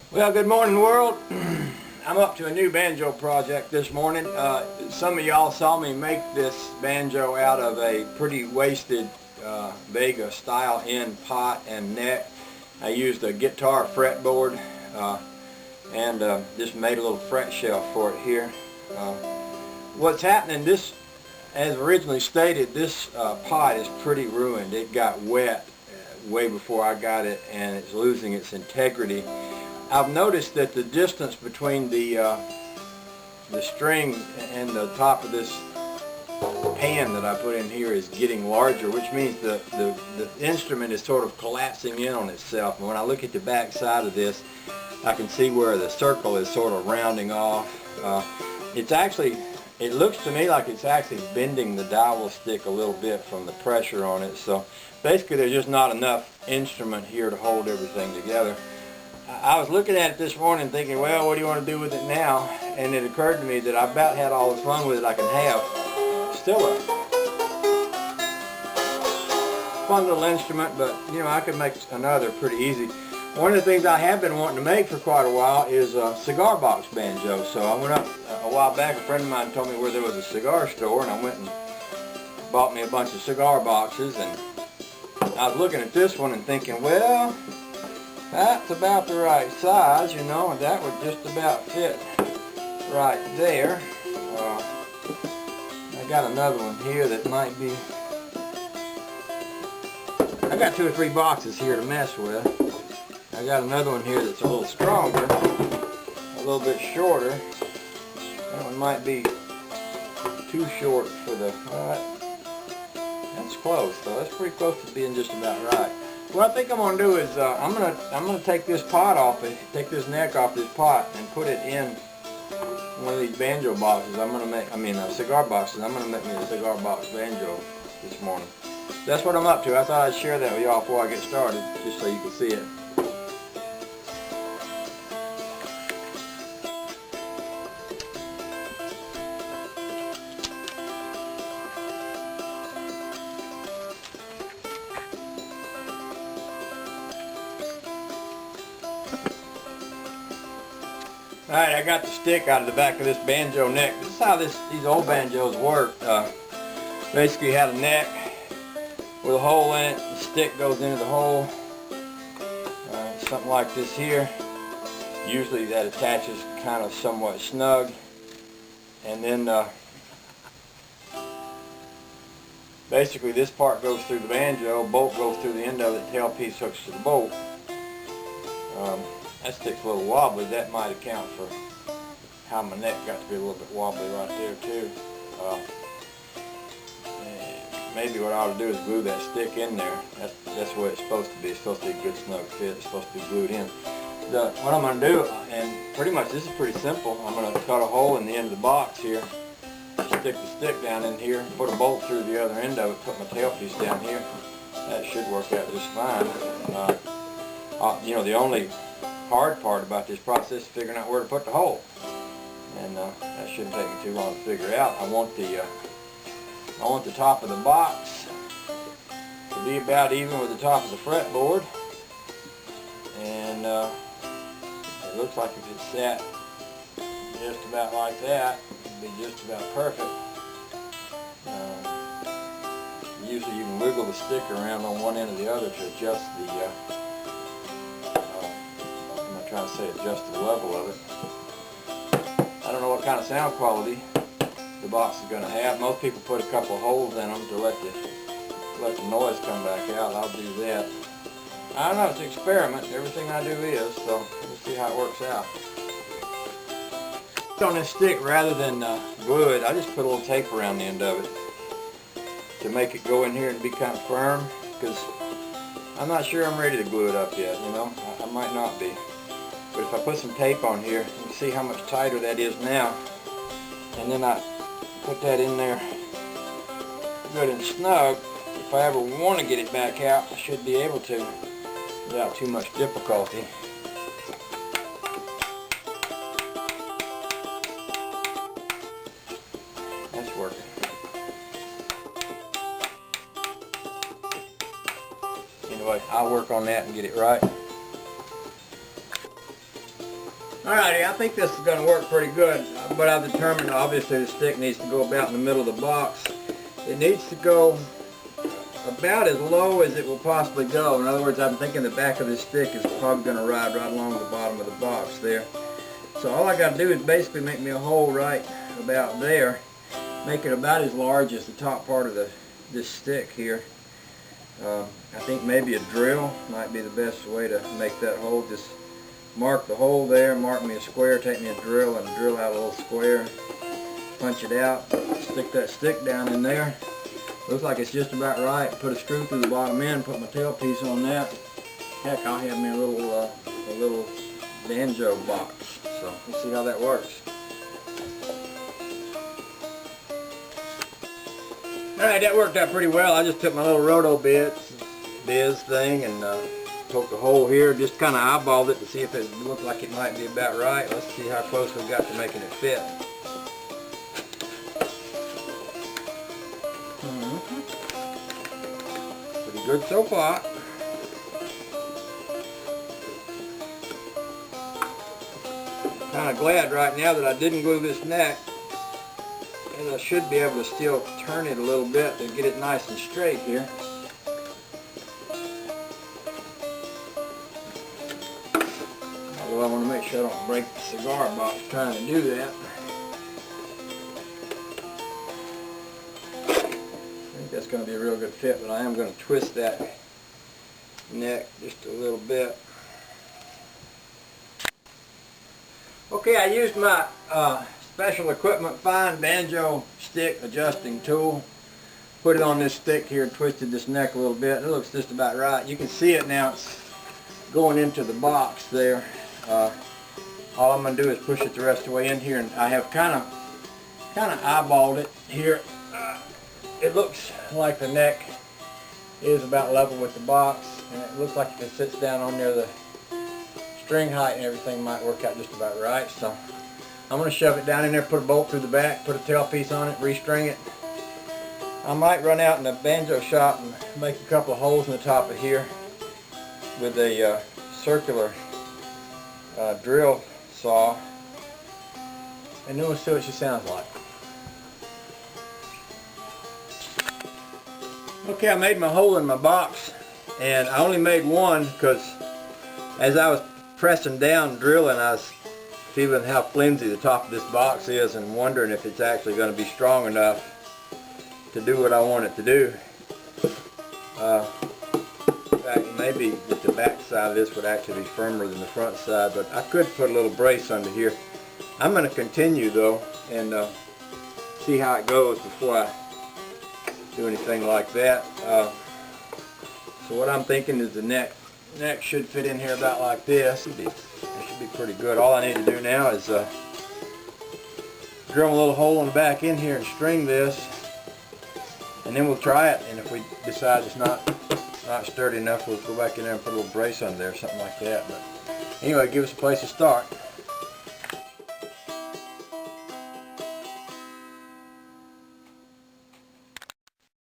Well, good morning, world. I'm up to a new banjo project this morning. Some of y'all saw me make this banjo out of a pretty wasted Vega style end pot and neck. I used a guitar fretboard and just made a little fret shelf for it here. What's happening, this, as originally stated, this pot is pretty ruined. It got wet way before I got it and it's losing its integrity. I've noticed that the distance between the string and the top of this pan that I put in here is getting larger, which means the instrument is sort of collapsing in on itself. And when I look at the back side of this, I can see where the circle is sort of rounding off. It looks to me like it's actually bending the dowel stick a little bit from the pressure on it. So basically there's just not enough instrument here to hold everything together. I was looking at it this morning thinking, well, what do you want to do with it now? And it occurred to me that I about had all the fun with it I can have. Still a fun little instrument, but you know, I could make another pretty easy. One of the things I have been wanting to make for quite a while is a cigar box banjo. So I went up a while back, a friend of mine told me where there was a cigar store, and I went and bought me a bunch of cigar boxes, and I was looking at this one and thinking, well, that's about the right size, you know, and that would just about fit right there. I got another one here that might be, I got 2 or 3 boxes here to mess with. I got another one here that's a little stronger, a little bit shorter. That one might be too short for the, that's close though, that's pretty close to being just about right. What I think I'm going to do is I'm going to take this pot off it, take this neck off this pot and put it in one of these banjo boxes. Cigar boxes. I'm going to make me a cigar box banjo this morning. That's what I'm up to. I thought I'd share that with y'all before I get started, just so you can see it. Alright, I got the stick out of the back of this banjo neck. This is how these old banjos work. Basically you have a neck with a hole in it. The stick goes into the hole. Something like this here. Usually that attaches kind of somewhat snug. And then basically this part goes through the banjo, bolt goes through the end of it, tailpiece hooks to the bolt. That stick's a little wobbly. That might account for how my neck got to be a little bit wobbly right there too. Maybe what I ought to do is glue that stick in there. That's the way it's supposed to be. It's supposed to be a good snug fit. It's supposed to be glued in. What I'm going to do, and pretty much this is pretty simple, I'm going to cut a hole in the end of the box here, stick the stick down in here, put a bolt through the other end of it, put my tailpiece down here. That should work out just fine. You know, the only hard part about this process is figuring out where to put the hole, and that shouldn't take me too long to figure out. I want the top of the box to be about even with the top of the fretboard, and it looks like if it sat just about like that, it'd be just about perfect. Usually you can wiggle the stick around on one end or the other to adjust the trying to say adjust the level of it. I don't know what kind of sound quality the box is going to have. Most people put a couple of holes in them to let the noise come back out. I'll do that. I don't know, it's an experiment. Everything I do is, so we'll see how it works out. On this stick, rather than glue it, I just put a little tape around the end of it to make it go in here and be kind of firm, because I'm not sure I'm ready to glue it up yet, you know. I might not be. But if I put some tape on here, you can see how much tighter that is now. And then I put that in there good and snug. If I ever want to get it back out, I should be able to without too much difficulty. That's working. Anyway, I'll work on that and get it right. Alrighty, I think this is going to work pretty good, but I've determined obviously the stick needs to go about in the middle of the box. It needs to go about as low as it will possibly go. In other words, I'm thinking the back of this stick is probably going to ride right along the bottom of the box there. So all I got to do is basically make me a hole right about there, make it about as large as the top part of this stick here. I think maybe a drill might be the best way to make that hole. Just mark the hole there, mark me a square, take me a drill and drill out a little square, punch it out, stick that stick down in there. Looks like it's just about right. Put a screw through the bottom end, put my tailpiece on that. Heck, I'll have me a little banjo box. So let's see how that works. Alright, that worked out pretty well. I just took my little roto biz thing and poked a hole here, just kind of eyeballed it to see if it looked like it might be about right. Let's see how close we got to making it fit. Pretty good so far. Kind of glad right now that I didn't glue this neck, and I should be able to still turn it a little bit to get it nice and straight here. Although I want to make sure I don't break the cigar box trying to do that. I think that's going to be a real good fit, but I am going to twist that neck just a little bit. Okay, I used my special equipment fine banjo stick adjusting tool. Put it on this stick here and twisted this neck a little bit. It looks just about right. You can see it now. It's going into the box there. All I'm going to do is push it the rest of the way in here, and I have kind of eyeballed it here. It looks like the neck is about level with the box, and it looks like if it sits down on there, the string height and everything might work out just about right. So I'm going to shove it down in there, put a bolt through the back, put a tailpiece on it, restring it. I might run out in the banjo shop and make a couple of holes in the top of here with a circular drill saw, and then we'll see what she sounds like. Okay, I made my hole in my box, and I only made one because as I was pressing down drilling, I was feeling how flimsy the top of this box is and wondering if it's actually going to be strong enough to do what I want it to do. In fact, maybe that the back side of this would actually be firmer than the front side, but I could put a little brace under here. I'm going to continue though and see how it goes before I do anything like that. So what I'm thinking is the neck should fit in here about like this. It should be pretty good. All I need to do now is drill a little hole in the back in here and string this, and then we'll try it, and if we decide it's not sturdy enough, we'll go back in there and put a little brace under there, something like that. But anyway, give us a place to start.